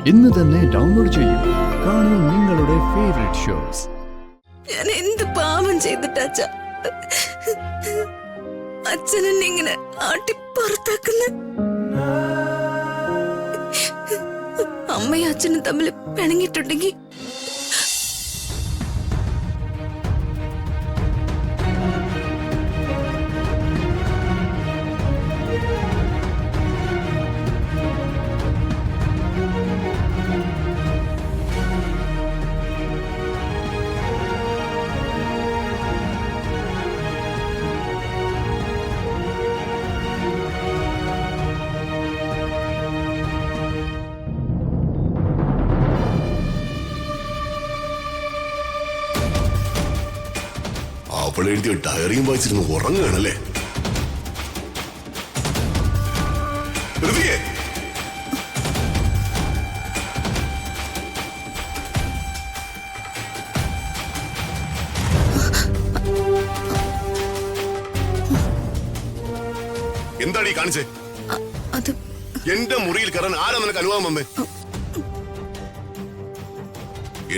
ഇന്ന് തന്നെ ഡൗൺലോഡ് ചെയ്യൂ. കാണൂ നിങ്ങളുടെ ഫേവറേറ്റ് ഷോസ്. ഞാൻ എന്ത് പാപം ചെയ്തിട്ടാ അച്ഛനെന്നെ ഇങ്ങനെ ആട്ടിപ്പുറത്താക്കുന്ന? അമ്മയും അച്ഛനും തമ്മിൽ പിണങ്ങിയിട്ടുണ്ടെങ്കിൽ അവൾ എഴുതിയ ഡയറിയും വായിച്ചിരുന്ന് ഉറങ്ങുകയാണല്ലേ? എന്താണ് ഈ കാണിച്ചേ? എന്റെ മുറിയിൽ കയറാൻ ആരാ നിനക്ക് അനുവാദം വന്നേ?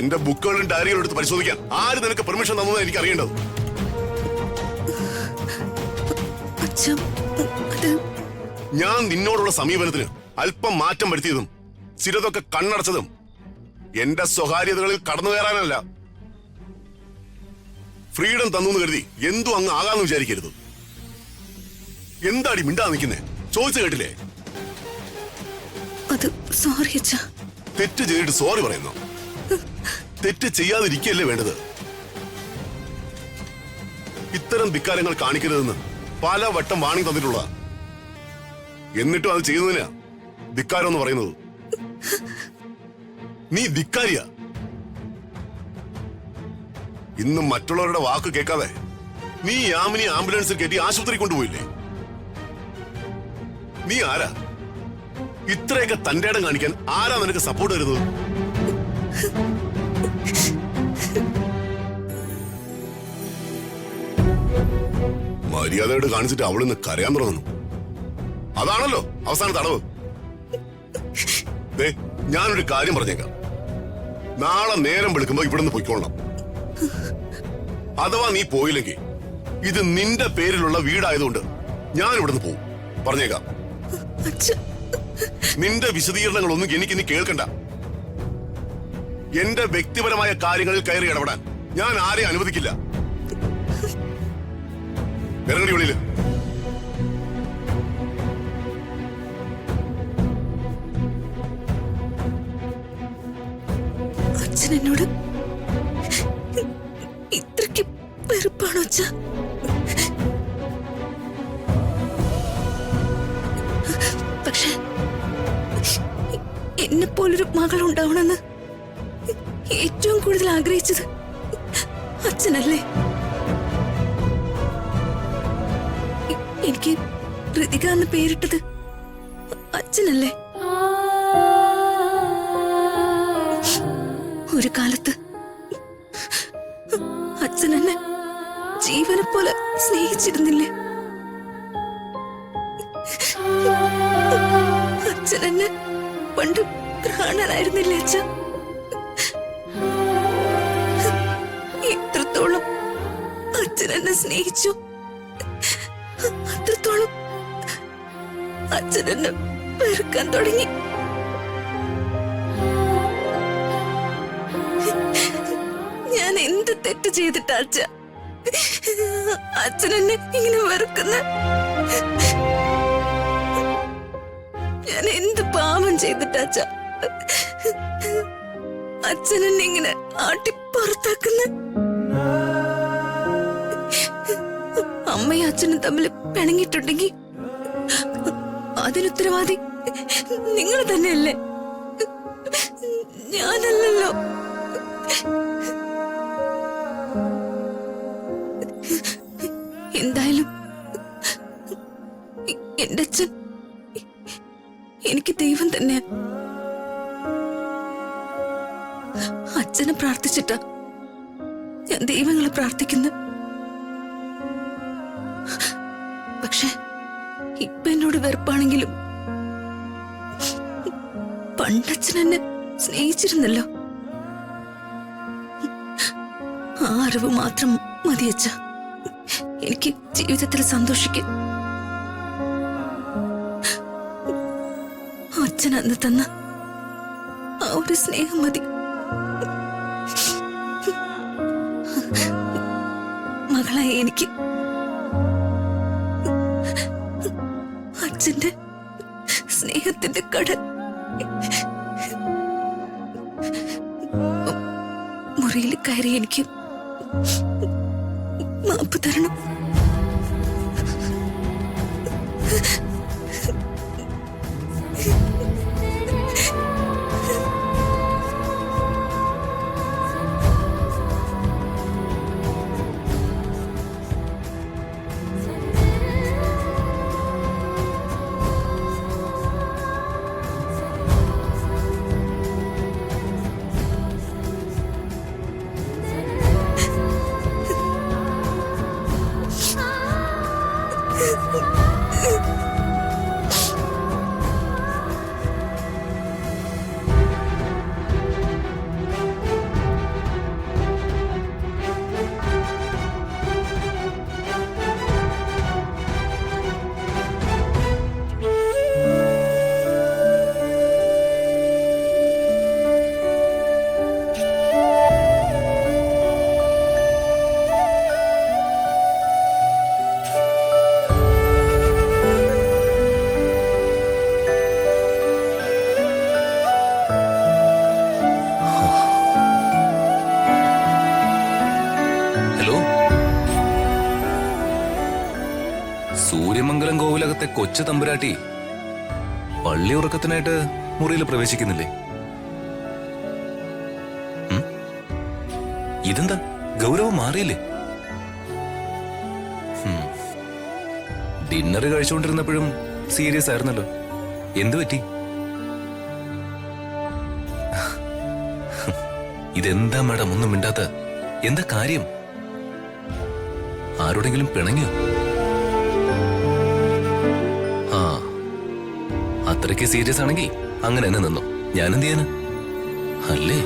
എന്റെ ബുക്കുകളും ഡയറികളും എടുത്ത് പരിശോധിക്കാൻ ആര് നിനക്ക് പെർമിഷൻ തന്നതെന്ന് എനിക്ക് അറിയേണ്ടത്. ഞാൻ നിന്നോടുള്ള സമീപനത്തിന് അല്പം മാറ്റം വരുത്തിയതും ചിലതൊക്കെ കണ്ണടച്ചതും എന്റെ സ്വകാര്യതകളിൽ കടന്നു കയറാനല്ല. ഫ്രീഡം തന്നു കരുതി എന്തും അങ്ങ് ആകാന്ന് വിചാരിക്കരുത്. എന്താടി മിണ്ടാ നിൽക്കുന്നേ? ചോദിച്ചു കേട്ടില്ലേ? തെറ്റ് ചെയ്തിട്ട് സോറി പറയുന്നു. തെറ്റ് ചെയ്യാതിരിക്കല്ലേ വേണ്ടത്. ഇത്തരം ധിക്കാരങ്ങൾ കാണിക്കരുതെന്ന് പല വട്ടം വാണിംഗ് തന്നിട്ടുള്ള, എന്നിട്ടും അത് ചെയ്യുന്നതിനാ ധിക്കാരം എന്ന് പറയുന്നത്. നീ ധിക്കാരിയാ. ഇന്നും മറ്റുള്ളവരുടെ വാക്ക് കേൾക്കാതെ നീ യാമിനി ആംബുലൻസിൽ കയറ്റി ആശുപത്രി കൊണ്ടുപോയില്ലേ? നീ ആരാ? ഇത്രയൊക്കെ തന്റെ ഇടം കാണിക്കാൻ ആരാ നിനക്ക് സപ്പോർട്ട് തരുന്നത്? മര്യാദയോട് കാണിച്ചിട്ട് അവളിന്ന് കരയാൻ തുടങ്ങുന്നു. അതാണല്ലോ അവസാന തടവ്. ഞാനൊരു കാര്യം പറഞ്ഞേക്കാം. നാളെ നേരം വെളുക്കുമ്പോ ഇവിടുന്ന് പൊയ്ക്കൊള്ളണം. അഥവാ നീ പോയില്ലെങ്കിൽ ഇത് നിന്റെ പേരിലുള്ള വീടായതുകൊണ്ട് ഞാൻ ഇവിടുന്ന് പോകും. പറഞ്ഞേക്കാം. നിന്റെ വിശദീകരണങ്ങളൊന്നും എനിക്കിനി കേൾക്കണ്ട. എന്റെ വ്യക്തിപരമായ കാര്യങ്ങളിൽ കയറി ഇടപെടാൻ ഞാൻ ആരെയും അനുവദിക്കില്ല. ഇറങ്ങടി വെളിയില്. അച്ഛൻ എന്നോട് ഇത്രയ്ക്ക് വെറുപ്പാണോ അച്ഛ? പക്ഷെ എന്നെ പോലൊരു മകൾ ഉണ്ടാവണമെന്ന് ഏറ്റവും കൂടുതൽ ആഗ്രഹിച്ചത് അച്ഛനല്ലേ? എനിക്ക് ഋതിക എന്ന് പേരിട്ടത് അച്ഛനല്ലേ? ഒരു കാലത്ത് അച്ഛൻ എന്നെ ജീവനെ പോലെ സ്നേഹിച്ചിരുന്നില്ലേ? അച്ഛൻ എന്നെ പണ്ട് പ്രാണനായിരുന്നില്ലേ അച്ഛ? എത്രത്തോളം അച്ഛൻ എന്നെ സ്നേഹിച്ചു, അത്രത്തോളം അച്ഛൻ എന്നെ വെറുക്കാൻ തുടങ്ങി. ഞാൻ എന്ത് തെറ്റ് ചെയ്തിട്ടാ അച്ഛ അച്ഛൻ എന്നെ ഇങ്ങനെ വെറുക്കുന്ന? ഞാൻ എന്ത് പാപം ചെയ്തിട്ടാ അച്ഛ അച്ഛൻ എന്നെ ഇങ്ങനെ ആട്ടിപ്പുറത്താക്കുന്ന? അമ്മയും അച്ഛനും തമ്മിൽ പിണങ്ങിയിട്ടുണ്ടെങ്കിൽ അതിനുത്തരവാദി നിങ്ങൾ തന്നെയല്ലേ, ഞാനല്ലല്ലോ. എന്തായാലും എന്റെ അച്ഛൻ എനിക്ക് ദൈവം തന്നെ. അച്ഛനെ പ്രാർത്ഥിച്ചിട്ടാ ഞാൻ ദൈവങ്ങളെ പ്രാർത്ഥിക്കുന്നു. പക്ഷെ ഇപ്പൊ എന്നോട് വെറുപ്പാണെങ്കിലും പണ്ടച്ഛൻ എന്നെ സ്നേഹിച്ചിരുന്നല്ലോ. ആ അറിവ് മാത്രം മതി അച്ഛ എനിക്ക് ജീവിതത്തിൽ സന്തോഷിക്കാൻ. അച്ഛൻ അന്ന് തന്ന ആ ഒരു സ്നേഹം മതി. മകളായ എനിക്ക് അച്ഛന്റെ സ്നേഹത്തിന്റെ കടൽ. മുറിയിൽ കയറി എനിക്ക് മാപ്പ് തരണം. സൂര്യമംഗലം കോവിലകത്തെ കൊച്ചു തമ്പുരാട്ടി പള്ളി ഉറക്കത്തിനായിട്ട് മുറിയിൽ പ്രവേശിക്കുന്നില്ലേ? ഇതെന്താ ഗൗരവം മാറിയില്ലേ? ഡിന്നർ കഴിച്ചുകൊണ്ടിരുന്നപ്പോഴും സീരിയസ് ആയിരുന്നല്ലോ, എന്തു പറ്റി? ഇതെന്താ മാഡം ഒന്നും മിണ്ടാത്ത? എന്താ കാര്യം? ആരോടെങ്കിലും പിണങ്ങിയോ? അത്രയ്ക്ക് സീരിയസ് ആണെങ്കിൽ അങ്ങനെ തന്നെ നിന്നോ, ഞാനെന്ത് ചെയ്യാന്? അല്ലേ?